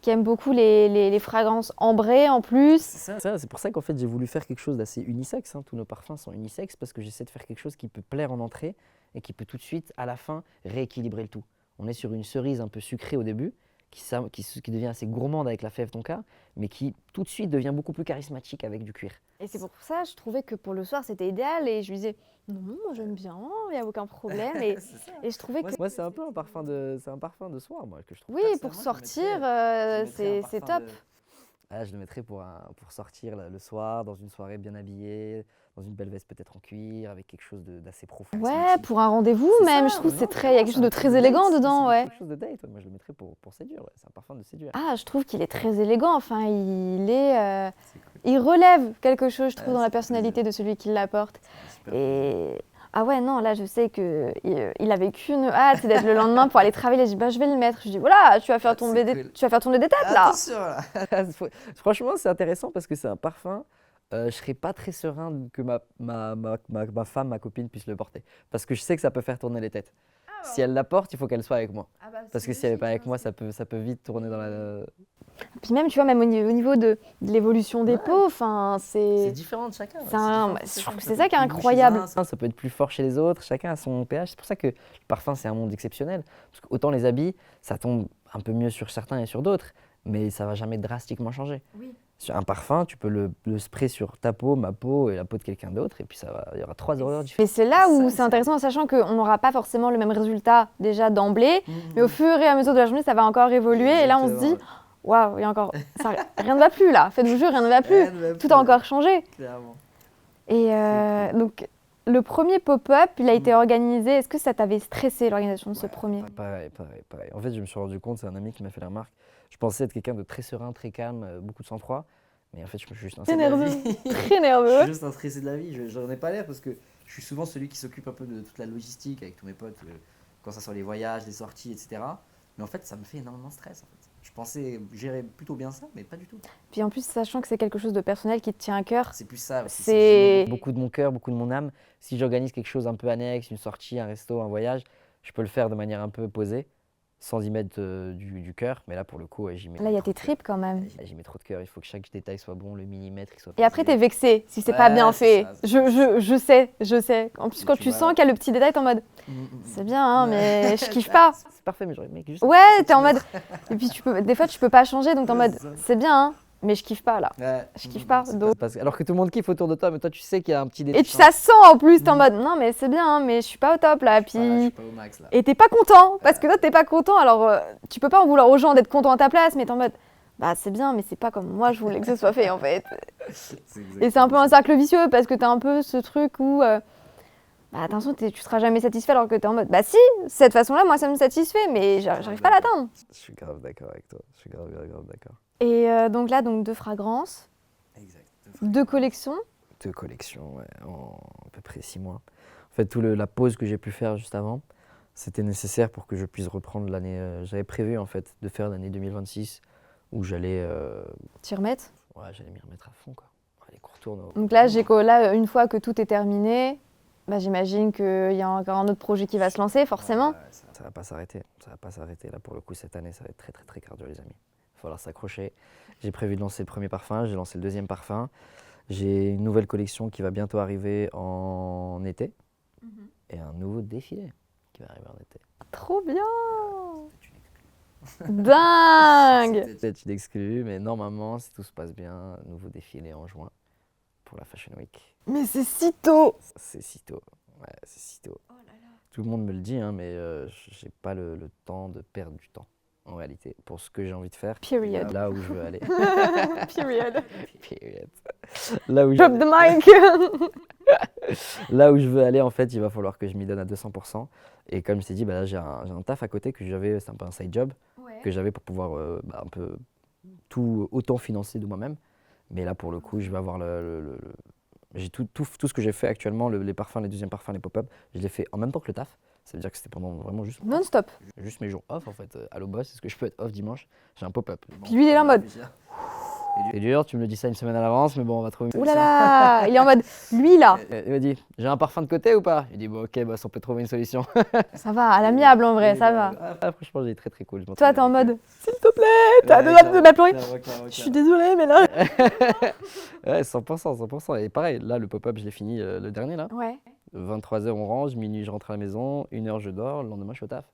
C: qui aime beaucoup les fragrances ambrées en plus.
B: C'est pour ça qu'en fait j'ai voulu faire quelque chose d'assez unisexe, tous nos parfums sont unisexes, parce que j'essaie de faire quelque chose qui peut plaire en entrée, et qui peut tout de suite, à la fin, rééquilibrer le tout. On est sur une cerise un peu sucrée au début, qui devient assez gourmande avec la fève tonka, mais qui tout de suite devient beaucoup plus charismatique avec du cuir.
C: Et c'est pour ça, je trouvais que pour le soir, c'était idéal. Et je lui disais, non, moi j'aime bien, il n'y a aucun problème. Et,
B: C'est ça.
C: et je trouvais que
B: Moi, c'est un peu un parfum de soir, moi, que je trouve.
C: oui, pour sortir, c'est top.
B: Ah, je le mettrais pour sortir le soir, dans une soirée bien habillée, dans une belle veste peut-être en cuir, avec quelque chose d'assez profond.
C: Ouais, pour un rendez-vous même, je trouve que c'est très, il y a quelque chose de très élégant dedans, ouais.
B: Quelque chose de date, moi je le mettrais pour séduire, ouais. C'est un parfum de séduire.
C: Ah, je trouve qu'il est très élégant, enfin, il
B: C'est cool.
C: relève quelque chose, je trouve,
B: Ouais,
C: dans la
B: c'est
C: personnalité de celui qui l'apporte.
B: Super.
C: Et ah ouais, non, là, je sais qu'il avait qu'une hâte, c'est d'être le lendemain pour aller travailler. Je dis, bah, je vais le mettre. Je dis, voilà, tu vas faire tomber
B: c'est cool.
C: tu vas faire tomber des têtes, là.
B: Attention là. Franchement, c'est intéressant parce que c'est un parfum. Je serais pas très serein que ma femme, ma copine puisse le porter. Parce que je sais que ça peut faire tourner les têtes. Si elle la porte, il faut qu'elle soit avec moi. Parce que si elle n'est pas avec moi, ça peut vite tourner dans la.
C: Puis même, tu vois, même au niveau de l'évolution des peaux, enfin,
B: C'est différent de chacun.
C: je trouve que c'est ça qui est incroyable.
B: Ça peut être plus fort chez les autres, chacun a son pH. C'est pour ça que le parfum, c'est un monde exceptionnel. Parce qu'autant les habits, ça tombe un peu mieux sur certains et sur d'autres, mais ça va jamais drastiquement changer.
A: Oui.
B: Sur un parfum, tu peux le spray sur ta peau, ma peau et la peau de quelqu'un d'autre, et puis il y aura 3 odeurs
C: Et
B: différentes.
C: c'est là où c'est intéressant, en sachant qu'on n'aura pas forcément le même résultat déjà d'emblée, mais au fur et à mesure de la journée, ça va encore évoluer. Et là, on se dit, waouh, il y a encore, rien ne va plus là. Faites-vous jure, rien ne va plus. Tout a encore changé.
B: Clairement.
C: Et donc, le premier pop-up, il a été organisé. Est-ce que ça t'avait stressé l'organisation de ce premier?
B: Pareil. En fait, je me suis rendu compte, c'est un ami qui m'a fait la remarque. Je pensais être quelqu'un de très serein, très calme, beaucoup de sang-froid. Mais en fait, je suis juste un
C: Très
B: stressé de la
C: nerveux.
B: vie.
C: Très
B: Je
C: nerveux.
B: suis juste un stressé de la vie. J'en ai pas l'air parce que je suis souvent celui qui s'occupe un peu de toute la logistique avec tous mes potes, quand ça soit les voyages, les sorties, etc. Mais en fait, ça me fait énormément de stress. En fait. Je pensais gérer plutôt bien ça, mais pas du tout.
C: Puis en plus, sachant que c'est quelque chose de personnel qui te tient à cœur,
B: C'est plus ça. Parce que
C: C'est-
B: j'y mets beaucoup de mon cœur, beaucoup de mon âme. Si j'organise quelque chose un peu annexe, une sortie, un resto, un voyage, je peux le faire de manière un peu posée, sans y mettre du cœur. Mais là, pour le coup, j'y mets.
C: là, il y a
B: trop
C: tes
B: de cœur.
C: tripes quand même.
B: J'y mets trop de cœur. Il faut que chaque détail soit bon, le millimètre, il soit.
C: Et après,
B: pesé.
C: t'es vexé si c'est pas
B: Ouais,
C: bien
B: c'est
C: fait.
B: ça,
C: Je sais. En plus,
B: Et
C: quand
B: tu
C: tu
B: vois-
C: sens qu'il y a le petit détail, t'es en mode, c'est bien, hein, mais je kiffe pas.
B: C'est parfait, mais j'aurais aimé que juste.
C: Ouais, t'es en mode. Et puis, des fois, tu peux pas changer, donc t'es en mode, c'est bien, hein, mais je kiffe pas là.
B: Ouais.
C: Je kiffe pas,
B: C'est
C: donc-
B: alors que tout le monde kiffe autour de toi, mais toi, tu sais qu'il y a un petit détail.
C: Et ça sent en plus, t'es en mode, non, mais c'est bien, hein, mais je suis pas au top là.
B: Je suis
C: Puis.
B: pas au max là.
C: Et t'es pas content, parce que toi, t'es pas content, alors tu peux pas en vouloir aux gens d'être contents à ta place, mais t'es en mode, bah c'est bien, mais c'est pas comme moi je voulais que ce soit fait en fait. Et c'est un peu un cercle vicieux, parce que t'as un peu ce truc où, bah attention, tu seras jamais satisfait, alors que t'es en mode, bah si, cette façon-là, moi ça me satisfait, mais j'arrive pas à l'atteindre.
B: Je suis grave d'accord avec toi. Je suis grave d'accord.
C: Et donc là, donc 2 fragrances,
B: Exact.
C: 2 collections.
B: 2 collections, ouais, en à peu près 6 mois. En fait, la pause que j'ai pu faire juste avant, c'était nécessaire pour que je puisse reprendre l'année. J'avais prévu en fait de faire l'année 2026 où j'allais
C: T'y remettre.
B: j'allais m'y remettre à fond quoi. Les cours tournent.
C: Donc là, une fois que tout est terminé, bah, j'imagine qu'il y a encore un autre projet qui va se lancer, forcément.
B: Ouais, ça va pas s'arrêter. Ça va pas s'arrêter. Là, pour le coup, cette année, ça va être très, très, très cardio, les amis. Il va falloir s'accrocher. J'ai prévu de lancer le premier parfum. J'ai lancé le deuxième parfum. J'ai une nouvelle collection qui va bientôt arriver en été. Et un nouveau défilé qui va arriver en été.
C: Trop bien. Dingue.
B: C'est peut-être une exclue, mais normalement, si tout se passe bien, nouveau défilé en juin pour la Fashion Week.
C: Mais c'est si tôt.
B: C'est si tôt. Ouais, c'est si tôt. Tout le monde me le dit, hein, mais j'ai pas le temps de perdre du temps, en réalité, pour ce que j'ai envie de faire.
C: Period.
B: Là où je veux aller.
C: Period.
B: Period. Là où,
C: Drop the mic.
B: là où je veux aller, en fait, il va falloir que je m'y donne à 200%. Et comme je t'ai dit, bah, là, j'ai un taf à côté que j'avais, c'est un peu un side job, que j'avais pour pouvoir un peu tout autant financer de moi-même. Mais là, pour le coup, je vais avoir j'ai tout ce que j'ai fait actuellement, les parfums, les deuxièmes parfums, les pop-up, je l'ai fait en même temps que le taf. Ça veut dire que c'était pendant vraiment juste
C: Non-stop.
B: mes jours off en fait. Allô boss, est-ce que je peux être off dimanche? J'ai un pop-up.
C: Puis lui, il est là en mode.
B: C'est dur, tu me le dis ça une semaine à l'avance, mais bon, on va trouver une
C: Ouh là
B: solution.
C: là. Il est en mode. Lui là.
B: Il m'a dit, j'ai un parfum de côté ou pas? Il dit, bon, ok, on peut trouver une solution.
C: Ça va, à l'amiable en vrai, ça va.
B: Ah, franchement, j'ai très très cool.
C: Toi, t'es en mode. S'il te plaît, t'as deux hâte de m'appeler. Je suis désolée, mais là.
B: Ouais, 100%. Et pareil, là, le pop-up, je l'ai fini le dernier là.
C: Ouais.
B: 23h, on range, minuit, je rentre à la maison, 1h, je dors, le lendemain, je suis au taf.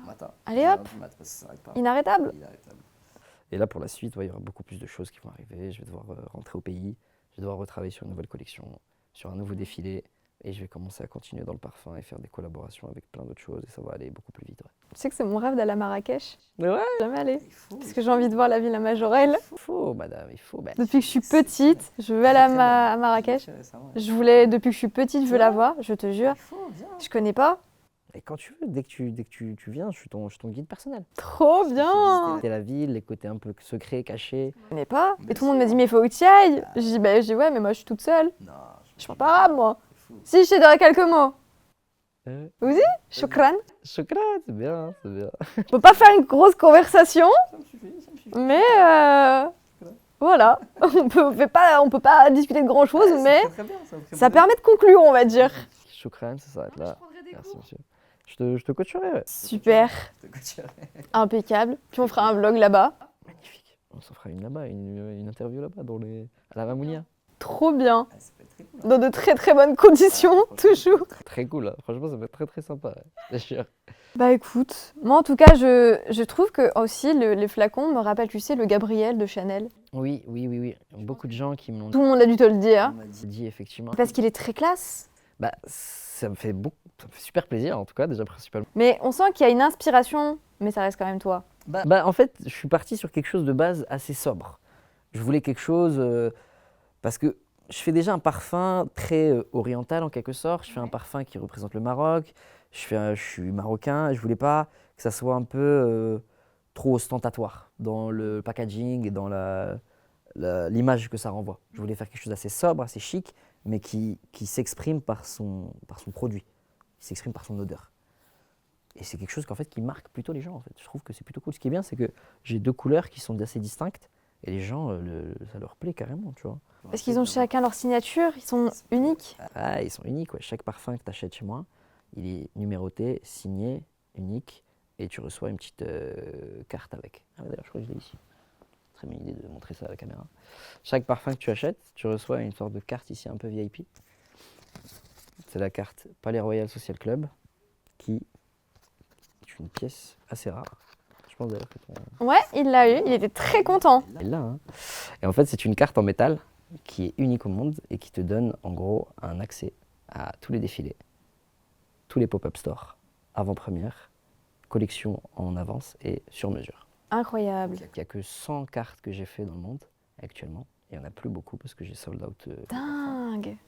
B: Matin.
C: Allez hop.
B: Ça s'arrête pas.
C: Inarrêtable.
B: Et là, pour la suite, il y aura beaucoup plus de choses qui vont arriver. Je vais devoir rentrer au pays. je vais devoir retravailler sur une nouvelle collection, sur un nouveau défilé. Et je vais commencer à continuer dans le parfum et faire des collaborations avec plein d'autres choses. Et ça va aller beaucoup plus vite. Ouais.
C: Tu sais que c'est mon rêve d'aller à Marrakech.
B: Mais ouais,
C: Jamais aller.
B: il faut.
C: Parce que j'ai envie de voir la Villa Majorelle.
B: Il faut, madame, il faut. Bah,
C: Depuis que je suis petite, je veux aller à Marrakech. Je voulais, depuis que je suis petite, je veux la voir, je te jure.
B: Il faut, viens.
C: Je connais pas.
B: Et quand tu veux, dès que tu viens, je suis ton guide personnel.
C: Trop bien.
B: Visiter la ville, les côtés un peu secrets, cachés.
C: Je connais pas. Et tout le monde me dit, mais il faut que tu y ailles. Je dis ouais, mais moi je suis toute seule.
B: Non,
C: Je parle pas arabe, moi. Si, je sais dire quelques mots. Aussi Shukran.
B: Chocolat, c'est bien, c'est bien.
C: On peut pas faire une grosse conversation,
B: Ça me suffit.
C: mais voilà. On peut pas discuter de grand chose, mais ça permet de conclure, on va dire.
B: Chocolat, ça s'arrête
A: Je
B: là.
A: prendrai des
B: Merci,
A: cours.
B: monsieur. Je te coacherai, ouais.
C: Super, impeccable. Puis on fera un vlog là-bas.
B: Magnifique. On s'en fera une là-bas, une interview là-bas, à la Mamounia.
C: Trop bien.
B: Ah, ça peut être très cool.
C: Dans de très très bonnes conditions, toujours.
B: Très cool, hein. Franchement, ça va être très très sympa, ouais. C'est sûr.
C: Bah écoute, moi en tout cas, je trouve que aussi les flacons me rappellent, tu sais, le Gabriel de Chanel.
B: Oui. Beaucoup de gens qui me l'ont
C: Tout le monde a dû te le dire.
B: dit, effectivement.
C: Parce qu'il est très classe.
B: Bah, ça me fait super plaisir, en tout cas, déjà principalement.
C: Mais on sent qu'il y a une inspiration, mais ça reste quand même toi.
B: Bah, en fait, je suis parti sur quelque chose de base assez sobre. Je voulais quelque chose parce que je fais déjà un parfum très oriental en quelque sorte. Je fais un parfum qui représente le Maroc. Je suis marocain. Et je voulais pas que ça soit un peu trop ostentatoire dans le packaging et dans l'image que ça renvoie. Je voulais faire quelque chose d'assez sobre, assez chic, mais qui s'exprime par son produit, qui s'exprime par son odeur. Et c'est quelque chose qui marque plutôt les gens, en fait. Je trouve que c'est plutôt cool. Ce qui est bien, c'est que j'ai 2 couleurs qui sont assez distinctes et les gens, ça leur plaît carrément, tu vois.
C: Parce qu'ils ont chacun leur signature, ils sont uniques.
B: Ah, ils sont uniques, ouais. Chaque parfum que tu achètes chez moi, il est numéroté, signé, unique, et tu reçois une petite carte avec. Ah, d'ailleurs, je crois que je l'ai ici. Très bonne idée de montrer ça à la caméra. Chaque parfum que tu achètes, tu reçois une sorte de carte ici, un peu VIP. C'est la carte Palais Royal Social Club, qui est une pièce assez rare. Je pense d'ailleurs que ton...
C: Ouais, il l'a eu, il était très content.
B: Elle est là, hein. Et en fait, c'est une carte en métal qui est unique au monde et qui te donne en gros un accès à tous les défilés, tous les pop-up stores, avant-première, collection en avance et sur mesure.
C: Incroyable.
B: Il n'y a que 100 cartes que j'ai fait dans le monde actuellement. Il n'y en a plus beaucoup parce que j'ai sold out.
C: Dingue.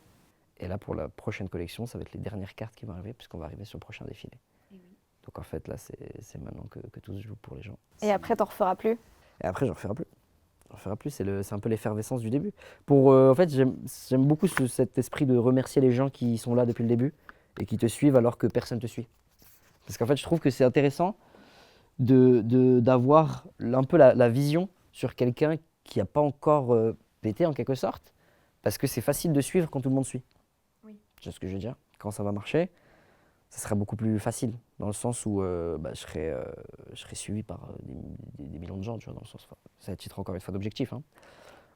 B: Et là, pour la prochaine collection, ça va être les dernières cartes qui vont arriver puisqu'on va arriver sur le prochain défilé. Donc en fait, là, c'est maintenant que tout se joue pour les gens.
C: Et après, t'en referas plus.
B: Et après, j'en referai plus. J'en referai plus, c'est un peu l'effervescence du début. En fait, j'aime beaucoup cet esprit de remercier les gens qui sont là depuis le début et qui te suivent alors que personne ne te suit. Parce qu'en fait, je trouve que c'est intéressant d'avoir un peu la vision sur quelqu'un qui n'a pas encore pété en quelque sorte. Parce que c'est facile de suivre quand tout le monde suit.
A: Oui.
B: Tu vois ce que je veux dire? Quand ça va marcher, ça sera beaucoup plus facile, dans le sens où je serai suivi par des millions de gens, tu vois, dans le sens, c'est à titre encore une fois d'objectif, hein.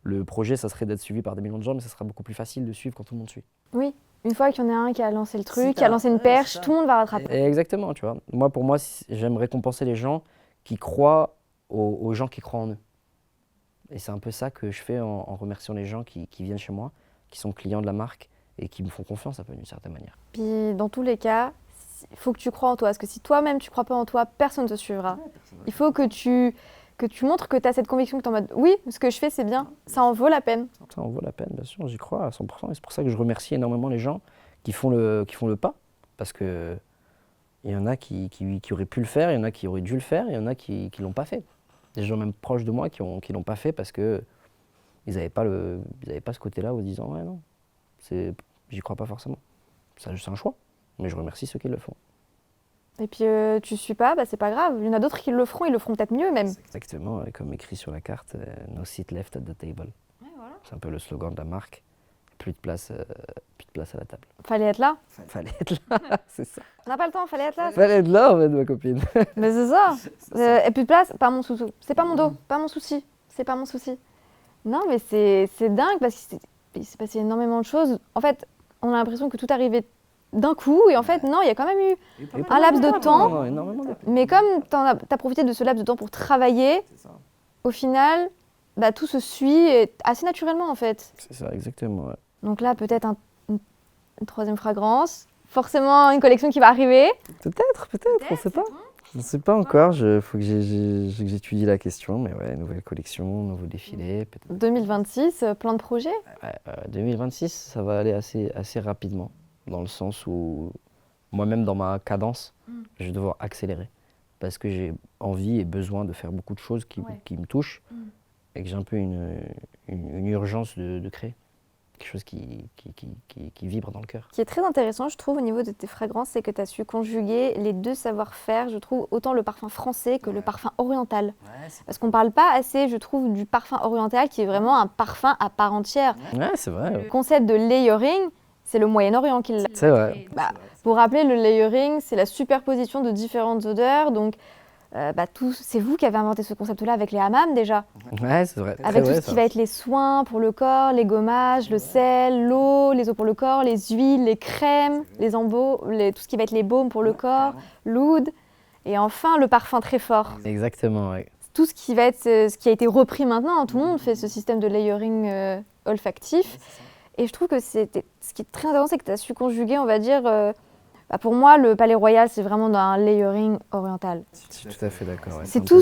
B: Le projet, ça serait d'être suivi par des millions de gens, mais ça sera beaucoup plus facile de suivre quand tout le monde suit.
C: Oui, une fois qu'il y en a un qui a lancé le truc,
B: Si
C: qui a lancé une perche,
B: c'est ça.
C: tout le monde va rattraper.
B: Et exactement, tu vois. Pour moi, j'aime récompenser les gens qui croient aux gens qui croient en eux. Et c'est un peu ça que je fais en remerciant les gens qui viennent chez moi, qui sont clients de la marque et qui me font confiance un peu d'une certaine manière.
C: Puis dans tous les cas, il faut que tu crois en toi. Parce que si toi-même tu crois pas en toi, personne ne te suivra. Il faut que tu montres que tu as cette conviction que tu es en mode oui, ce que je fais c'est bien, ça en vaut la peine.
B: Ça en vaut la peine, bien sûr, j'y crois à 100%. Et c'est pour ça que je remercie énormément les gens qui font le pas. Parce que il y en a qui auraient pu le faire, il y en a qui auraient dû le faire, il y en a qui l'ont pas fait. Des gens même proches de moi qui l'ont pas fait parce que ils n'avaient pas ce côté-là en se disant ouais non, j'y crois pas forcément. C'est un choix, mais je remercie ceux qui le font.
C: Et puis tu suis pas, bah, c'est pas grave. Il y en a d'autres qui le feront, ils le feront peut-être mieux même.
B: Exactement, comme écrit sur la carte, no seat left at the table.
A: Ouais, voilà.
B: C'est un peu le slogan de la marque. Plus de place à la table.
C: Fallait être là.
B: Fallait être là, c'est ça.
C: On n'a pas le temps, fallait être là.
B: Fallait être là en fait, ma copine.
C: Mais c'est ça. Et plus de place, pas mon souci. C'est pas mon dos, pas mon souci. C'est pas mon souci. Non, mais c'est dingue parce qu'il s'est passé énormément de choses. En fait, on a l'impression que tout arrivait d'un coup et en fait, non, il y a quand même eu un laps de temps.
B: Non, énormément.
C: Mais comme t'as profité de ce laps de temps pour travailler, au final, tout se suit assez naturellement en fait.
B: C'est ça, exactement. Ouais.
C: Donc là, peut-être une troisième fragrance, forcément une collection qui va arriver.
B: Peut-être, on ne sait pas. Je ne sais pas encore, il faut que j'étudie la question, mais ouais, nouvelle collection, nouveau défilé. Peut-être.
C: 2026, plein de projets.
B: 2026, ça va aller assez rapidement, dans le sens où moi-même, dans ma cadence, je vais devoir accélérer. Parce que j'ai envie et besoin de faire beaucoup de choses qui me touchent et que j'ai un peu une urgence de créer. Quelque chose qui vibre dans le cœur.
C: Ce qui est très intéressant, je trouve, au niveau de tes fragrances, c'est que tu as su conjuguer les deux savoir-faire, je trouve, autant le parfum français que le parfum oriental. Parce qu'on ne parle pas assez, je trouve, du parfum oriental qui est vraiment un parfum à part entière.
B: Ouais, c'est vrai.
C: Le concept de layering, c'est le Moyen-Orient qui l'a.
B: C'est vrai.
C: Pour rappeler, le layering, c'est la superposition de différentes odeurs. Donc, c'est vous qui avez inventé ce concept-là avec les hammams déjà.
B: Ouais, c'est vrai.
C: Avec tout ce qui va être les soins pour le corps, les gommages, le sel, l'eau, les eaux pour le corps, les huiles, les crèmes, les embaumes, tout ce qui va être les baumes pour le corps, l'oud. Et enfin, le parfum très fort.
B: Exactement, ouais.
C: Tout ce qui va être ce qui a été repris maintenant. Tout le monde fait ce système de layering olfactif. Et je trouve que ce qui est très intéressant, c'est que tu as su conjuguer, on va dire, pour moi, le Palais Royal, c'est vraiment un layering oriental.
B: Je suis tout à fait d'accord. Ouais,
C: c'est tout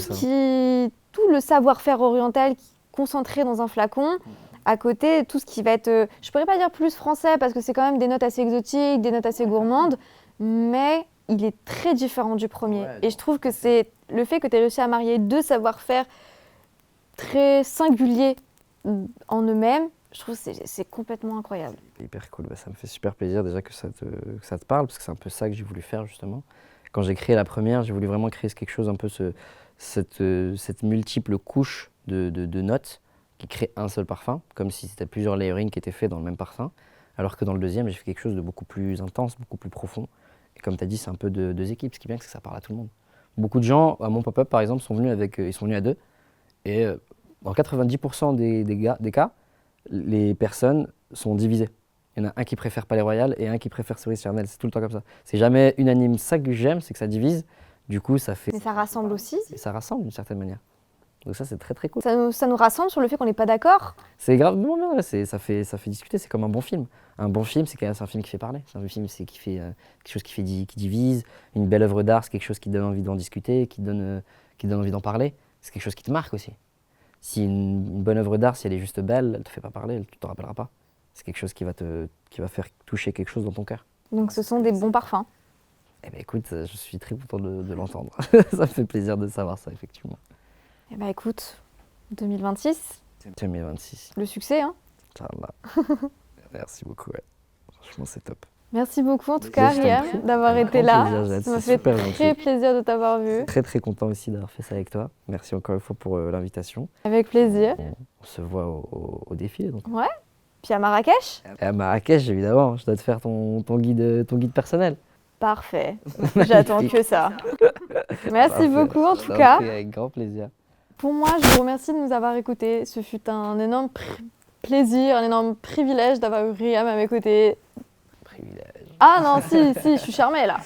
C: le savoir-faire oriental concentré dans un flacon. À côté, tout ce qui va être, je pourrais pas dire plus français, parce que c'est quand même des notes assez exotiques, des notes assez gourmandes, mais il est très différent du premier. Ouais, et je trouve que c'est le fait que tu aies réussi à marier deux savoir-faire très singuliers en eux-mêmes. Je trouve que c'est complètement incroyable.
B: Hyper cool, ça me fait super plaisir déjà que ça te parle, parce que c'est un peu ça que j'ai voulu faire justement. Quand j'ai créé la première, j'ai voulu vraiment créer quelque chose, un peu cette multiple couche de notes qui crée un seul parfum, comme si c'était plusieurs layering qui étaient faits dans le même parfum, alors que dans le deuxième, j'ai fait quelque chose de beaucoup plus intense, beaucoup plus profond. Et comme tu as dit, c'est un peu deux équipes, ce qui est bien, c'est que ça parle à tout le monde. Beaucoup de gens, à mon pop-up par exemple, ils sont venus à deux, et dans 90% des cas, les personnes sont divisées. Il y en a un qui préfère Palais Royal et un qui préfère Cerise Charnel. C'est tout le temps comme ça. C'est jamais unanime. Ça que j'aime, c'est que ça divise. Du coup, ça fait.
C: Mais ça rassemble aussi.
B: Et ça rassemble d'une certaine manière. Donc ça, c'est très très cool.
C: Ça nous rassemble sur le fait qu'on n'est pas d'accord.
B: C'est grave. Non, ça fait discuter. C'est comme un bon film. Un bon film, c'est un film qui fait parler. C'est un film, c'est qui fait quelque chose qui divise. Une belle œuvre d'art, c'est quelque chose qui donne envie d'en discuter, qui donne envie d'en parler. C'est quelque chose qui te marque aussi. Si une bonne œuvre d'art, si elle est juste belle, elle ne te fait pas parler, tu ne te rappelleras pas. C'est quelque chose qui va faire toucher quelque chose dans ton cœur.
C: Donc ce sont des bons parfums.
B: Eh bien écoute, je suis très content de l'entendre. Ça me fait plaisir de savoir ça, effectivement.
C: Eh bien écoute, 2026.
B: 2026.
C: Le succès, hein.
B: Inch'Allah. Merci beaucoup, ouais. Franchement, c'est top.
C: Merci beaucoup en tout cas, Riam, d'avoir été là.
B: Plaisir,
C: ça m'a fait très plaisir de t'avoir vu.
B: Très très content aussi d'avoir fait ça avec toi. Merci encore une fois pour l'invitation.
C: Avec plaisir.
B: On se voit au défilé. Donc.
C: Ouais. Puis à Marrakech.
B: Et à Marrakech, évidemment. Je dois te faire ton guide personnel.
C: Parfait. J'attends que ça. Merci beaucoup en tout cas.
B: Avec grand plaisir.
C: Pour moi, je vous remercie de nous avoir écoutés. Ce fut un énorme plaisir, un énorme privilège d'avoir eu Riam à mes côtés. Ah non, si, je suis charmée là.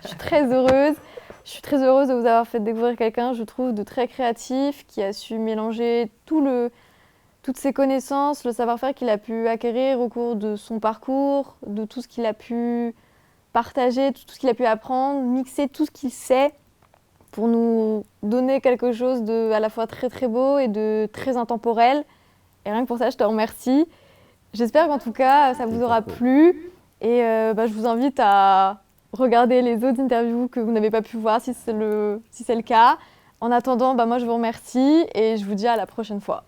C: Je suis très heureuse. Je suis très heureuse de vous avoir fait découvrir quelqu'un, je trouve, de très créatif, qui a su mélanger toutes ses connaissances, le savoir-faire qu'il a pu acquérir au cours de son parcours, de tout ce qu'il a pu partager, tout ce qu'il a pu apprendre, mixer tout ce qu'il sait pour nous donner quelque chose de à la fois très très beau et de très intemporel. Et rien que pour ça, je te remercie. J'espère qu'en tout cas, ça vous aura plu. Et je vous invite à regarder les autres interviews que vous n'avez pas pu voir si c'est le cas. En attendant, moi je vous remercie et je vous dis à la prochaine fois.